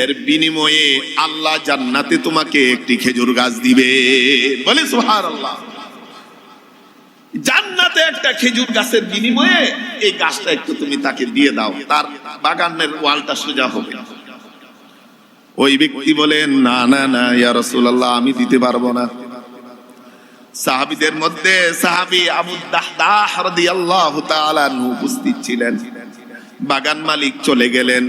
এর বিনিময়ে আল্লাহ জান্নাতে তোমাকে একটি খেজুর গাছ দিবে। বলে সুবহানাল্লাহ। জান্নাতে একটা খেজুর গাছের বিনিময়ে এই গাছটা একটু তুমি তাকে দিয়ে দাও, তার বাগানের ওয়ালটা সোজা হবে। ওই ব্যক্তি বলেন, না না না ইয়া রাসূলুল্লাহ, আমি দিতে পারবো না। সাহাবীদের মধ্যে সাহাবী আবু দাহদাহ রাদিয়াল্লাহু তাআলা আনহু উপস্থিত ছিলেন। বাগান মালিক চলে গেলেন,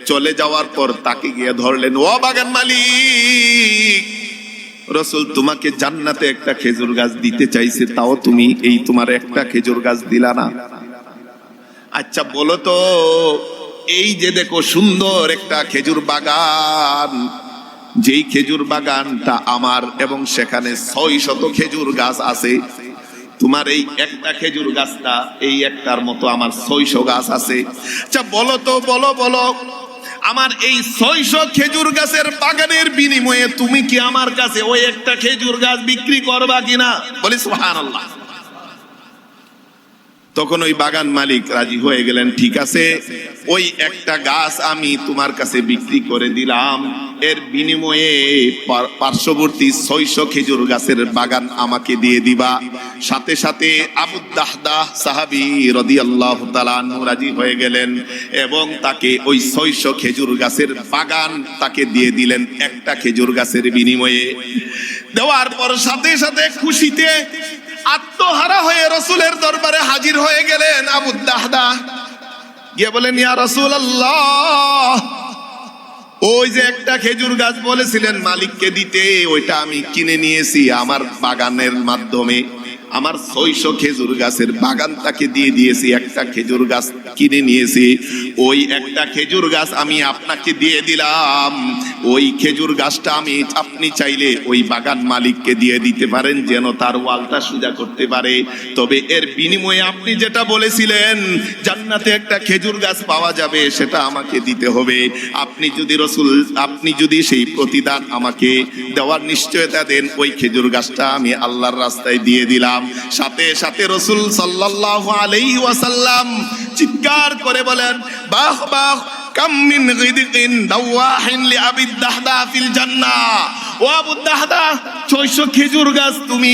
চলে যাওয়ার পর তাকে গিয়ে ধরলেন, ও বাগান মালিক, রাসূল তোমাকে জান্নাতে একটা খেজুর গাছ দিতে চাইছে, তাও তুমি এই তোমার একটা খেজুর গাছ দিলা না। আচ্ছা বলো তো, এই যে দেখো সুন্দর একটা খেজুর বাগান, যেই খেজুর বাগানটা আমার এবং সেখানে 600 খেজুর গাছ আছে, তোমার এই একটা খেজুর গাছটা এই একটার মতো আমার 600 গাছ আছে। আচ্ছা বলো তো, বলো বলো, আমার এই 600 খেজুর গাছের বাগানের বিনিময়ে তুমি কি আমার কাছে ওই একটা খেজুর গাছ বিক্রি করবা কিনা? বলি সুবহানাল্লাহ। তখন ওই বাগান মালিক রাজি হয়ে গেলেন, ঠিক আছে, ওই একটা গাছ আমি তোমার কাছে বিক্রি করে দিলাম, এর বিনিময়ে পার্শ্ববর্তী 600 খেজুর গাছের বাগান আমাকে দিয়ে দিবা। সাথে সাথে আবু দাহদাহ সাহাবী রাদিয়াল্লাহু তাআলা আনহু রাজি হয়ে গেলেন এবং তাকে ওই 600 খেজুর গাছের বাগান তাকে দিয়ে দিলেন একটা খেজুর গাছের বিনিময়ে। দেওয়ার পর সাথে সাথে খুশিতে আত্মহারা হয়ে রাসূলের দরবারে হাজির হয়ে গেলেন আবু দাহদাহ। গিয়ে বলেন, ইয়া রাসূলুল্লাহ, ওই যে একটা খেজুর গাছ বলেছিলেন মালিককে দিতে, ওইটা আমি কিনে নিয়েছি আমার বাগানের মাধ্যমে। আমার 600 খেজুর গাছের বাগান তাকে দিয়ে দিয়েছি, একটা খেজুর গাছ কিনে নিয়েছি, ওই একটা খেজুর গাছ আমি আপনাকে দিয়ে দিলাম। ওই খেজুর গাছটা আপনি চাইলে ওই বাগান মালিককে দিয়ে দিতে পারেন, যেন তার ওয়ালটা সোজা করতে পারে। তবে এর বিনিময়ে আপনি যেটা বলেছিলেন জান্নাতে একটা খেজুর গাছ পাওয়া যাবে, সেটা আমাকে দিতে হবে। আপনি যদি সেই প্রতিদান আমাকে দেওয়ার নিশ্চয়তা দেন, ওই খেজুর গাছটা আমি আল্লাহর রাস্তায় দিয়ে দিলাম। সাথে সাথে রাসূল সাল্লাল্লাহু আলাইহি ওয়াসাল্লাম চিৎকার করে বলেন, বাহ বাহ, কাম মিন গিদিকিন দাওয়াহিন লিআবি দাহদাহ ফিল জান্নাহ। ও আবু দাহদাহ, 600 খেজুর গাছ তুমি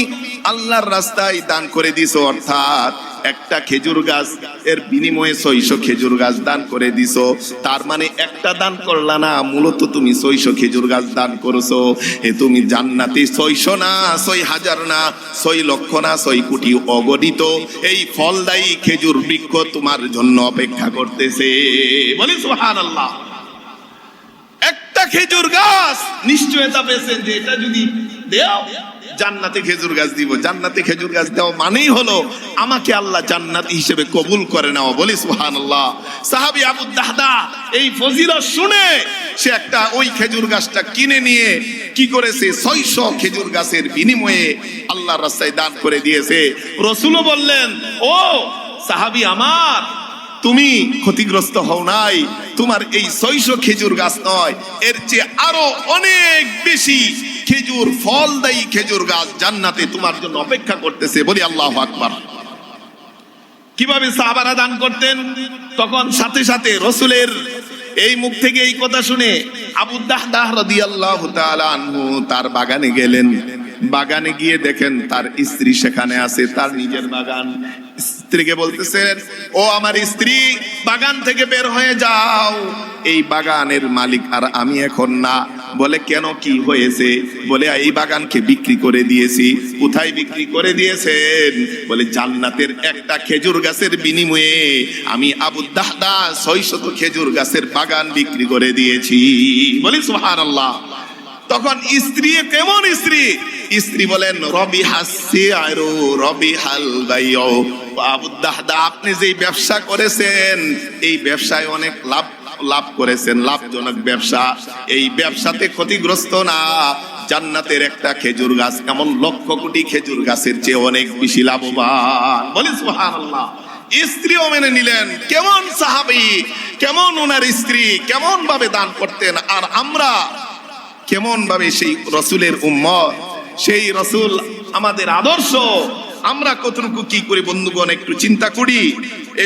আল্লাহর রাস্তায় দান করে দিছো, অর্থাৎ একটা খেজুর গাছ এর বিনিময়ে 600 খেজুর গাছ দান করে দিছো। তার মানে একটা দান করলা না, মূলত তুমি 600 খেজুর গাছ দান করেছো। তুমি জান্নাতে 600 না, 6000 না, 6 লক্ষ না, 6 কোটি অগণিত এই ফলদায়ী খেজুর বৃক্ষ তোমার জন্য অপেক্ষা করতেছে। বলি সুবহানাল্লাহ। একটা খেজুর গাছ নিশ্চয়তা পেয়েছেন যে এটা যদি দেও জান্নাতে খেজুর গাছ দিব। জান্নাতে খেজুর গাছ দেওয়া মানেই হলো আমাকে আল্লাহ জান্নাতি হিসেবে কবুল করে নেওয়া। বলি সুবহানাল্লাহ। সাহাবী আবু দাহদাহ এই ফজিলত শুনে সে একটা ওই খেজুর গাছটা কিনে নিয়ে কি করেছে, 600 খেজুর গাছের বিনিময়ে আল্লাহর রাস্তায় দান করে দিয়েছে। রাসূলও বললেন, ও সাহাবী আমার, তুমি ক্ষতিগ্রস্ত হও নাই, তোমার এই 600 খেজুর গাছ নয়, এর চেয়ে আরো অনেক বেশি খেজুর ফলদায়ী খেজুর গাছ জান্নাতে তোমার জন্য অপেক্ষা করতেছে। বলি আল্লাহু আকবার। কিভাবে সাহাবারা দান করতেন? তখন সাথে সাথে রাসূলের এই মুখ থেকে এই কথা শুনে আবু দাহদাহ রাদিয়াল্লাহু তাআলা আনহু তার বাগানে গেলেন। বাগানে গিয়ে দেখেন তার স্ত্রী সেখানে আছে, তার নিজের বাগান। স্ত্রীকে বলতেছেন, ও আমার স্ত্রী, বাগান থেকে বের হয়ে যাও, এই বাগানের মালিক আর আমি এখন না। বলে, কেন, কি হয়েছে? বলে, এই বাগানকে বিক্রি করে দিয়েছি। কোথায় বিক্রি করে দিয়েছেন? বলে, জান্নাতের একটা খেজুর গাছের বিনিময়ে আমি আবু দাহদাহ 600 খেজুর গাছের বাগান বিক্রি করে দিয়েছি। বলি সুবহানাল্লাহ। তখন স্ত্রী কেমন স্ত্রী? স্ত্রী বলেন, রবিহাস সিআরু রবিহাল বাইউ। আবু দাহদাহ, আপনি যে ব্যবসা করেছেন এই ব্যবসায় অনেক লাভ করেছেন, লাভজনক ব্যবসা। এই ব্যবসাতে ক্ষতিগ্রস্ত না, জান্নাতের একটা খেজুর গাছ এমন লক্ষ কোটি খেজুর গাছের চেয়ে অনেক বেশি লাভবান। বলি সুবহানাল্লাহ। স্ত্রীও মেনে নিলেন। কেমন সাহাবী, কেমন ওনার স্ত্রী কেমন ভাবে দান করতেন, আর আমরা কেমন ভাবে সেই রসুলের উম্মত, সেই রসুল আমাদের আদর্শ, আমরা কতটুকু কি করি বন্ধুগণ একটু চিন্তা করি।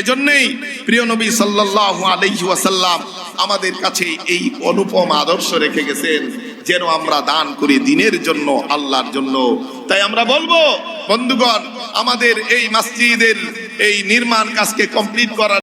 এজন্যই প্রিয় নবী সাল্লাল্লাহু আলাইহি ওয়াসাল্লাম আমাদের কাছে এই অনুপম আদর্শ রেখে গেছেন, যেন আমরা দান করি দ্বীনের জন্য, আল্লাহর জন্য। তাই আমরা বলবো বন্ধুগণ, আমাদের এই মসজিদের এই নির্মাণ কাজকে কমপ্লিট করার